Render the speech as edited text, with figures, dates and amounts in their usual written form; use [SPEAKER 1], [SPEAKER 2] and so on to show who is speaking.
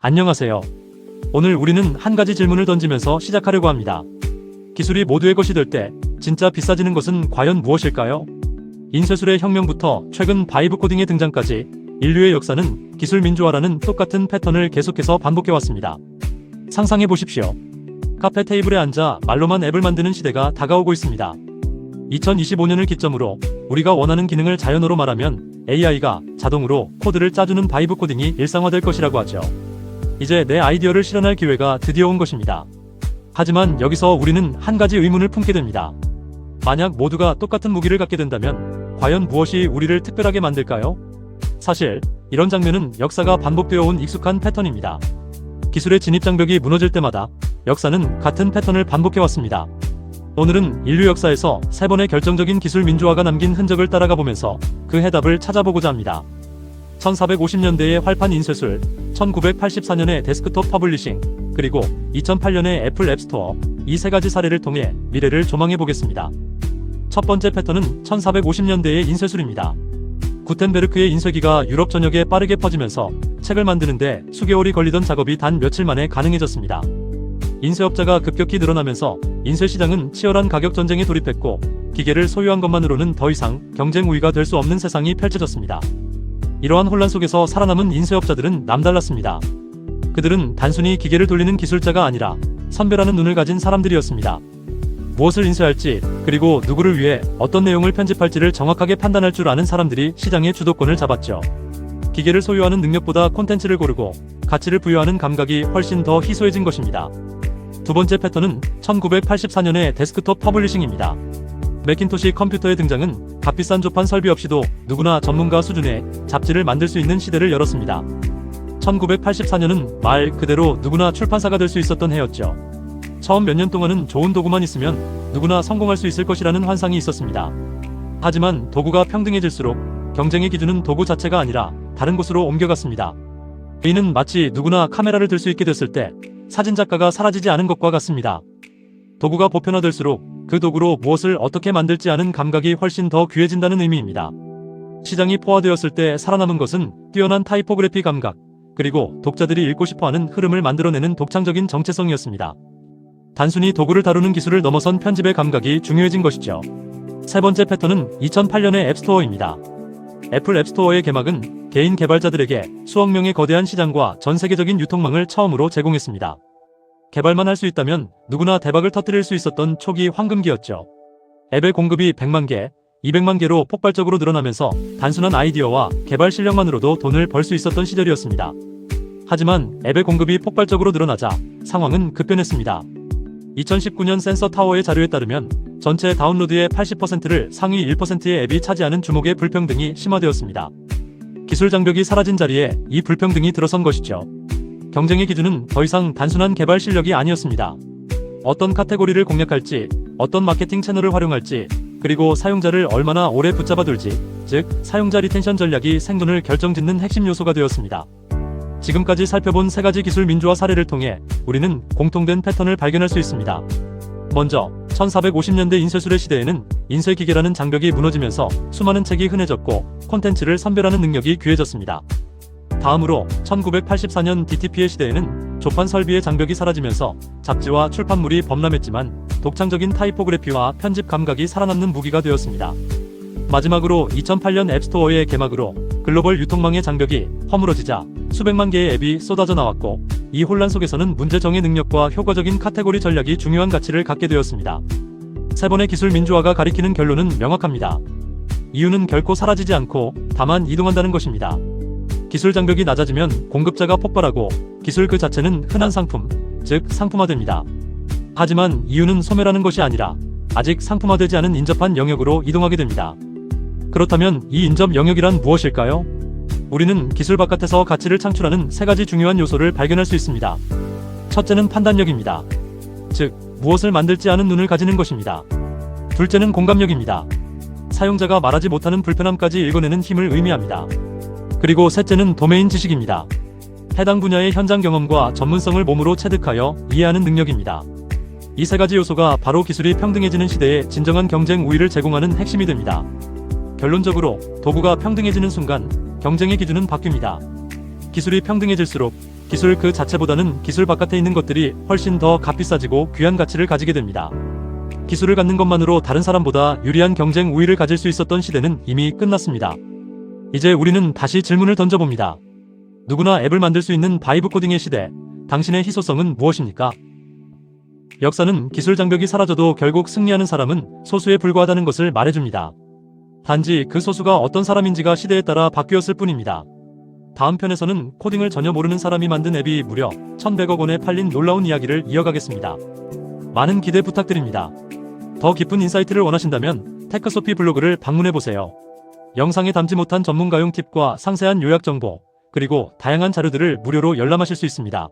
[SPEAKER 1] 안녕하세요. 오늘 우리는 한 가지 질문을 던지면서 시작하려고 합니다. 기술이 모두의 것이 될 때 진짜 비싸지는 것은 과연 무엇일까요? 인쇄술의 혁명부터 최근 바이브 코딩의 등장까지 인류의 역사는 기술 민주화라는 똑같은 패턴을 계속해서 반복해왔습니다. 상상해 보십시오. 카페 테이블에 앉아 말로만 앱을 만드는 시대가 다가오고 있습니다. 2025년을 기점으로 우리가 원하는 기능을 자연어로 말하면 AI가 자동으로 코드를 짜주는 바이브 코딩이 일상화될 것이라고 하죠. 이제 내 아이디어를 실현할 기회가 드디어 온 것입니다. 하지만 여기서 우리는 한 가지 의문을 품게 됩니다. 만약 모두가 똑같은 무기를 갖게 된다면 과연 무엇이 우리를 특별하게 만들까요? 사실 이런 장면은 역사가 반복되어 온 익숙한 패턴입니다. 기술의 진입장벽이 무너질 때마다 역사는 같은 패턴을 반복해왔습니다. 오늘은 인류 역사에서 3번의 결정적인 기술 민주화가 남긴 흔적을 따라가 보면서 그 해답을 찾아보고자 합니다. 1450년대의 활판 인쇄술, 1984년의 데스크톱 퍼블리싱, 그리고 2008년의 애플 앱스토어, 이 세 가지 사례를 통해 미래를 조망해 보겠습니다. 첫 번째 패턴은 1450년대의 인쇄술입니다. 구텐베르크의 인쇄기가 유럽 전역에 빠르게 퍼지면서 책을 만드는데 수개월이 걸리던 작업이 단 며칠 만에 가능해졌습니다. 인쇄업자가 급격히 늘어나면서 인쇄 시장은 치열한 가격 전쟁에 돌입했고, 기계를 소유한 것만으로는 더 이상 경쟁 우위가 될 수 없는 세상이 펼쳐졌습니다. 이러한 혼란 속에서 살아남은 인쇄업자들은 남달랐습니다. 그들은 단순히 기계를 돌리는 기술자가 아니라 선별하는 눈을 가진 사람들이었습니다. 무엇을 인쇄할지, 그리고 누구를 위해 어떤 내용을 편집할지를 정확하게 판단할 줄 아는 사람들이 시장의 주도권을 잡았죠. 기계를 소유하는 능력보다 콘텐츠를 고르고 가치를 부여하는 감각이 훨씬 더 희소해진 것입니다. 두 번째 패턴은 1984년의 데스크톱 퍼블리싱입니다. 매킨토시 컴퓨터의 등장은 값비싼 조판 설비 없이도 누구나 전문가 수준의 잡지를 만들 수 있는 시대를 열었습니다. 1984년은 말 그대로 누구나 출판사가 될 수 있었던 해였죠. 처음 몇 년 동안은 좋은 도구만 있으면 누구나 성공할 수 있을 것이라는 환상이 있었습니다. 하지만 도구가 평등해질수록 경쟁의 기준은 도구 자체가 아니라 다른 곳으로 옮겨갔습니다. 이는 마치 누구나 카메라를 들 수 있게 됐을 때 사진작가가 사라지지 않은 것과 같습니다. 도구가 보편화될수록 그 도구로 무엇을 어떻게 만들지 않은 감각이 훨씬 더 귀해진다는 의미입니다. 시장이 포화되었을 때 살아남은 것은 뛰어난 타이포그래피 감각, 그리고 독자들이 읽고 싶어하는 흐름을 만들어내는 독창적인 정체성이었습니다. 단순히 도구를 다루는 기술을 넘어선 편집의 감각이 중요해진 것이죠. 세 번째 패턴은 2008년의 앱스토어입니다. 애플 앱스토어의 개막은 개인 개발자들에게 수억 명의 거대한 시장과 전 세계적인 유통망을 처음으로 제공했습니다. 개발만 할 수 있다면 누구나 대박을 터뜨릴 수 있었던 초기 황금기였죠. 앱의 공급이 100만 개, 200만 개로 폭발적으로 늘어나면서 단순한 아이디어와 개발 실력만으로도 돈을 벌 수 있었던 시절이었습니다. 하지만 앱의 공급이 폭발적으로 늘어나자 상황은 급변했습니다. 2019년 센서 타워의 자료에 따르면 전체 다운로드의 80%를 상위 1%의 앱이 차지하는 주목의 불평등이 심화되었습니다. 기술 장벽이 사라진 자리에 이 불평등이 들어선 것이죠. 경쟁의 기준은 더 이상 단순한 개발 실력이 아니었습니다. 어떤 카테고리를 공략할지, 어떤 마케팅 채널을 활용할지, 그리고 사용자를 얼마나 오래 붙잡아둘지, 즉 사용자 리텐션 전략이 생존을 결정짓는 핵심 요소가 되었습니다. 지금까지 살펴본 세 가지 기술 민주화 사례를 통해 우리는 공통된 패턴을 발견할 수 있습니다. 먼저 1450년대 인쇄술의 시대에는 인쇄기계라는 장벽이 무너지면서 수많은 책이 흔해졌고 콘텐츠를 선별하는 능력이 귀해졌습니다. 다음으로 1984년 DTP의 시대에는 조판 설비의 장벽이 사라지면서 잡지와 출판물이 범람했지만 독창적인 타이포그래피와 편집 감각이 살아남는 무기가 되었습니다. 마지막으로 2008년 앱스토어의 개막으로 글로벌 유통망의 장벽이 허물어지자 수백만 개의 앱이 쏟아져 나왔고, 이 혼란 속에서는 문제 정의 능력과 효과적인 카테고리 전략이 중요한 가치를 갖게 되었습니다. 세 번의 기술 민주화가 가리키는 결론은 명확합니다. 이유는 결코 사라지지 않고 다만 이동한다는 것입니다. 기술 장벽이 낮아지면 공급자가 폭발하고 기술 그 자체는 흔한 상품, 즉 상품화됩니다. 하지만 이유는 소멸하는 것이 아니라 아직 상품화되지 않은 인접한 영역으로 이동하게 됩니다. 그렇다면 이 인접 영역이란 무엇일까요? 우리는 기술 바깥에서 가치를 창출하는 세 가지 중요한 요소를 발견할 수 있습니다. 첫째는 판단력입니다. 즉, 무엇을 만들지 않은 눈을 가지는 것입니다. 둘째는 공감력입니다. 사용자가 말하지 못하는 불편함까지 읽어내는 힘을 의미합니다. 그리고 셋째는 도메인 지식입니다. 해당 분야의 현장 경험과 전문성을 몸으로 체득하여 이해하는 능력입니다. 이 세 가지 요소가 바로 기술이 평등해지는 시대에 진정한 경쟁 우위를 제공하는 핵심이 됩니다. 결론적으로 도구가 평등해지는 순간 경쟁의 기준은 바뀝니다. 기술이 평등해질수록 기술 그 자체보다는 기술 바깥에 있는 것들이 훨씬 더 값비싸지고 귀한 가치를 가지게 됩니다. 기술을 갖는 것만으로 다른 사람보다 유리한 경쟁 우위를 가질 수 있었던 시대는 이미 끝났습니다. 이제 우리는 다시 질문을 던져봅니다. 누구나 앱을 만들 수 있는 바이브 코딩의 시대, 당신의 희소성은 무엇입니까? 역사는 기술 장벽이 사라져도 결국 승리하는 사람은 소수에 불과하다는 것을 말해줍니다. 단지 그 소수가 어떤 사람인지가 시대에 따라 바뀌었을 뿐입니다. 다음 편에서는 코딩을 전혀 모르는 사람이 만든 앱이 무려 1,100억 원에 팔린 놀라운 이야기를 이어가겠습니다. 많은 기대 부탁드립니다. 더 깊은 인사이트를 원하신다면 테크소피 블로그를 방문해보세요. 영상에 담지 못한 전문가용 팁과 상세한 요약 정보, 그리고 다양한 자료들을 무료로 열람하실 수 있습니다.